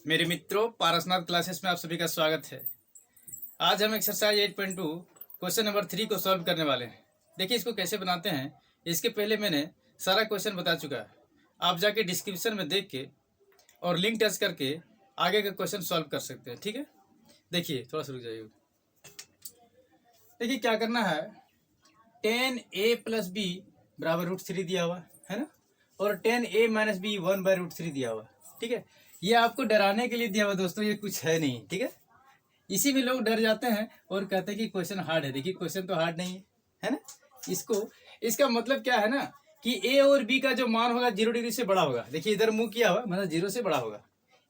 मेरे मित्रों, पारसनाथ क्लासेस में आप सभी का स्वागत है। आज हम एक्सरसाइज 8.2 क्वेश्चन नंबर 3 को सॉल्व करने वाले हैं। देखिए इसको कैसे बनाते हैं, इसके पहले मैंने सारा क्वेश्चन बता चुका है। आप जाके डिस्क्रिप्शन में देख के और लिंक टच करके आगे का क्वेश्चन सॉल्व कर सकते हैं। ठीक है, देखिए थोड़ा सा रुक जाइए। देखिए क्या करना है, 10a + b बराबर √3 दिया हुआ है ना, और 10a - b 1/√3 दिया हुआ। ठीक है, ये आपको डराने के लिए दिया हुआ दोस्तों, ये कुछ है नहीं। ठीक है, इसी में लोग डर जाते हैं और कहते हैं कि क्वेश्चन हार्ड है। देखिए क्वेश्चन तो हार्ड नहीं है ना। इसका मतलब क्या है ना कि ए और बी का जो मान होगा 0 डिग्री से बड़ा होगा। देखिए इधर मुंह किया हुआ, मतलब 0 से बड़ा होगा।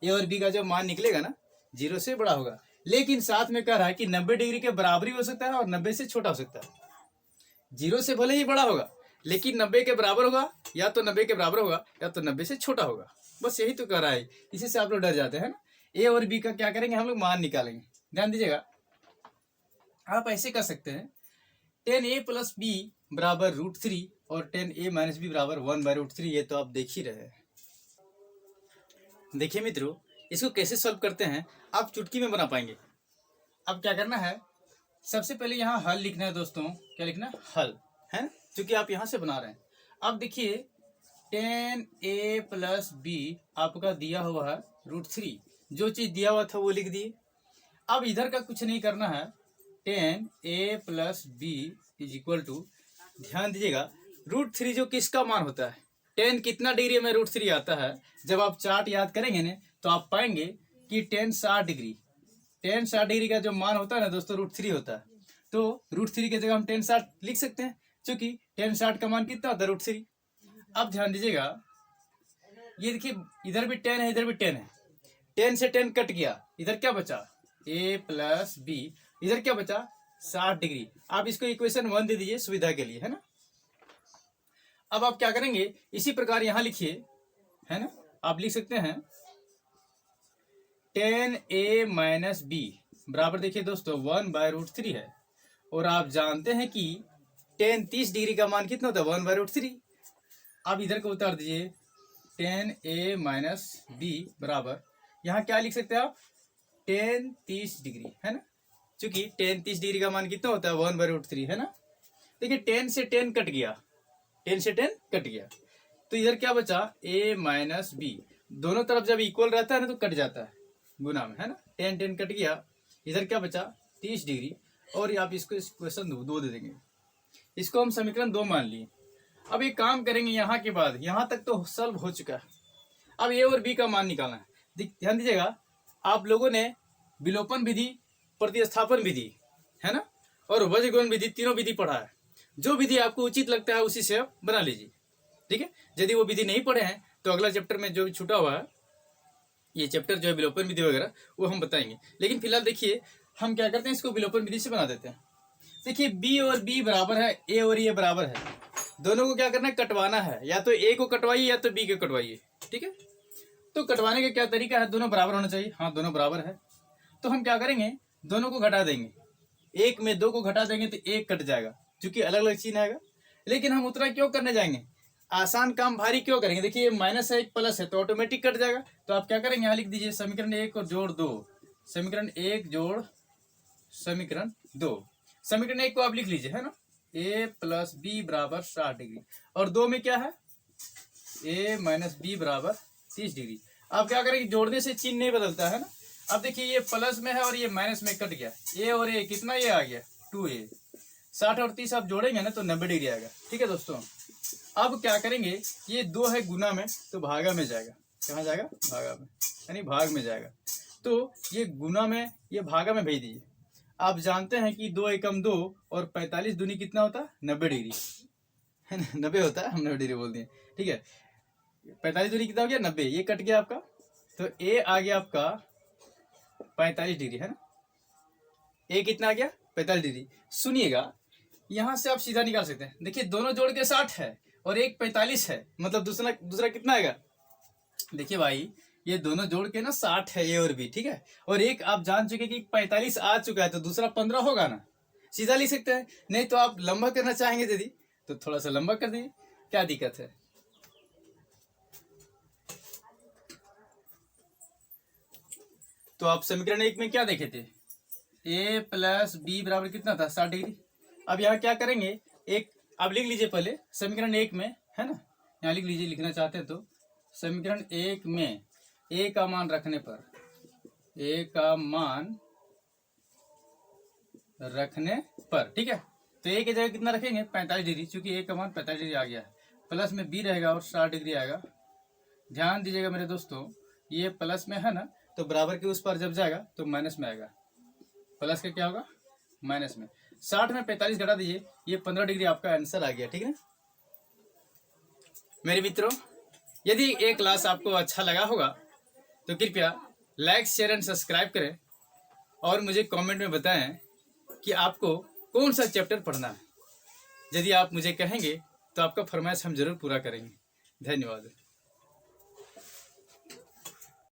ए और बी का जो मान निकलेगा ना 0 से बड़ा होगा, लेकिन साथ में कह रहा है कि 90 डिग्री के बराबर ही हो सकता है और 90 से छोटा हो सकता है। 0 से भले ही बड़ा होगा लेकिन 90 के बराबर होगा, या तो 90 के बराबर होगा या तो 90 से छोटा होगा। बस यही तो कह रहा है, इसी से आप लोग डर जाते हैं ना। ए और बी का क्या करेंगे, हम लोग मान निकालेंगे। ध्यान दीजिएगा, आप ऐसे कर सकते हैं 10a + b बराबर √3 और 10a - b बराबर 1/√3। ये तो आप देख ही रहे हैं। देखिए मित्रों, इसको कैसे सॉल्व करते हैं आप चुटकी में बना पाएंगे। अब क्या करना है, सबसे पहले यहाँ हल लिखना है दोस्तों। क्या लिखना है, हल है ना, क्योंकि आप यहाँ से बना रहे हैं। अब देखिए 10a + b आपका दिया हुआ है √3, जो चीज दिया हुआ था वो लिख दिए। अब इधर का कुछ नहीं करना है, 10a + b = ध्यान दीजिएगा √3 जो किसका मान होता है, 10 कितना डिग्री में √3 आता है। जब आप चार्ट याद करेंगे ना तो आप पाएंगे कि 10 60 डिग्री, 10 60 डिग्री का जो मान होता है ना दोस्तों √3 होता है। तो √3 की जगह हम 10 60 लिख सकते हैं, क्योंकि 10 60 का मान कितना होता है √3। अब ध्यान दीजिएगा, ये देखिए इधर भी 10 है इधर भी 10 है, 10 से 10 कट गया, इधर क्या बचा a + b, इधर क्या बचा 60 डिग्री। आप इसको इक्वेशन 1 दे दीजिए सुविधा के लिए, है ना। अब आप क्या करेंगे, इसी प्रकार यहां लिखिए, है ना। आप लिख सकते हैं 10a - b बराबर, देखिए दोस्तों 1/√3 है, और आप जानते हैं कि 10 30 डिग्री का मान कितना होता है 1/√3। अब इधर को उतार दीजिए 10a - b बराबर, यहाँ क्या लिख सकते हैं आप 10 30 डिग्री, है ना, क्योंकि 10 30 डिग्री का मान कितना होता है 1/√3, है ना। देखिए 10 से 10 कट गया, 10 से 10 कट गया, तो इधर क्या बचा a - b। दोनों तरफ जब इक्वल रहता है ना तो कट जाता है गुना में, है ना। 10 10 कट गया, इधर क्या बचा 30 डिग्री, और आप इसको क्वेश्चन 2 दे देंगे। इसको हम समीकरण 2 मान लिए। अब एक काम करेंगे, यहाँ के बाद यहाँ तक तो सॉल्व हो चुका है। अब ए और बी का मान निकालना है। ध्यान दीजिएगा, आप लोगों ने विलोपन विधि, प्रतिस्थापन विधि, है ना, और वज्रगुणन विधि, तीनों विधि पढ़ा है। जो विधि आपको उचित लगता है उसी से आप बना लीजिए। ठीक है, यदि वो विधि नहीं पढ़े हैं तो अगला चैप्टर में जो छूटा हुआ है, ये चैप्टर जो है विलोपन विधि वगैरह, वो हम बताएंगे। लेकिन फिलहाल देखिए हम क्या करते हैं, इसको विलोपन विधि से बना देते हैं। देखिए बी और बी बराबर है, ए और ए बराबर है, दोनों को क्या करना है, कटवाना है। या तो ए को कटवाइए या तो बी को कटवाइए। ठीक है, तो कटवाने का क्या तरीका है, दोनों बराबर होना चाहिए। हाँ दोनों बराबर है, तो हम क्या करेंगे, दोनों को घटा देंगे। एक में 2 को घटा देंगे तो 1 कट जाएगा, क्योंकि अलग अलग चिन्ह आएगा। लेकिन हम उतना क्यों करने जाएंगे, आसान काम भारी क्यों करेंगे। देखिए ये माइनस है, एक प्लस है, तो ऑटोमेटिक कट जाएगा। तो आप क्या करेंगे, यहाँ लिख दीजिए समीकरण 1 और जोड़ 2, समीकरण 1 जोड़ समीकरण 2। समीकरण 1 को आप लिख लीजिए, है ना, a + b बराबर 60 डिग्री, और 2 में क्या है a - b बराबर 30 डिग्री। आप क्या करेंगे, जोड़ने से चिन्ह नहीं बदलता है ना। अब देखिए ये प्लस में है और ये माइनस में कट गया, ए और ए कितना, ये आ गया 2a। 60 और 30 आप जोड़ेंगे ना तो 90 डिग्री आएगा। ठीक है दोस्तों, अब क्या करेंगे, ये 2 है गुना में तो भागा में जाएगा। कहाँ जाएगा, भागा में, यानी भाग में जाएगा। तो ये गुना में, ये भागा में भेज दीजिए। आप जानते हैं कि 2 एकम 2 और 45 दूनी कितना होता है 90 डिग्री, है ना, 90 होता है, हम 90 डिग्री बोलते हैं। ठीक है, 45 दूनी कितना हो गया 90, ये कट गया आपका, तो ए आ गया आपका 45 डिग्री, है ना। ए कितना आ गया 45 डिग्री। सुनिएगा, यहां से आप सीधा निकाल सकते हैं। देखिए दोनों जोड़ के 60 है और एक 45 है, मतलब दूसरा कितना आएगा। देखिए भाई ये दोनों जोड़ के ना 60 है ए और बी, ठीक है, और एक आप जान चुके कि 45 आ चुका है, तो दूसरा 15 होगा ना, सीधा लिख सकते हैं। नहीं तो आप लंबा करना चाहेंगे यदि तो थोड़ा सा लंबा कर दीजिए, क्या दिक्कत है। तो आप समीकरण 1 में क्या देखे थे, a प्लस बी बराबर कितना था, 60 डिग्री। अब यहाँ क्या करेंगे, एक अब लिख लीजिए पहले समीकरण 1 में, है ना, यहाँ लिख लीजिए, लिखना चाहते हैं तो समीकरण 1 में a का मान रखने पर, a का मान रखने पर, ठीक है, तो a की जगह कितना रखेंगे, 45 डिग्री, चूंकि a का मान 45 डिग्री आ गया है, प्लस में b रहेगा और 60 डिग्री आएगा। ध्यान दीजिएगा मेरे दोस्तों, ये प्लस में है ना, तो बराबर के उस पर जब जाएगा तो माइनस में आएगा, प्लस का क्या होगा, माइनस में। 60 में 45 घटा दीजिए, ये 15 डिग्री आपका आंसर आ गया, ठीक है। मेरे मित्रों, यदि ये क्लास आपको अच्छा लगा होगा तो कृपया लाइक, शेयर एंड सब्सक्राइब करें और मुझे कमेंट में बताएं कि आपको कौन सा चैप्टर पढ़ना है। यदि आप मुझे कहेंगे तो आपका फरमाइश हम जरूर पूरा करेंगे। धन्यवाद।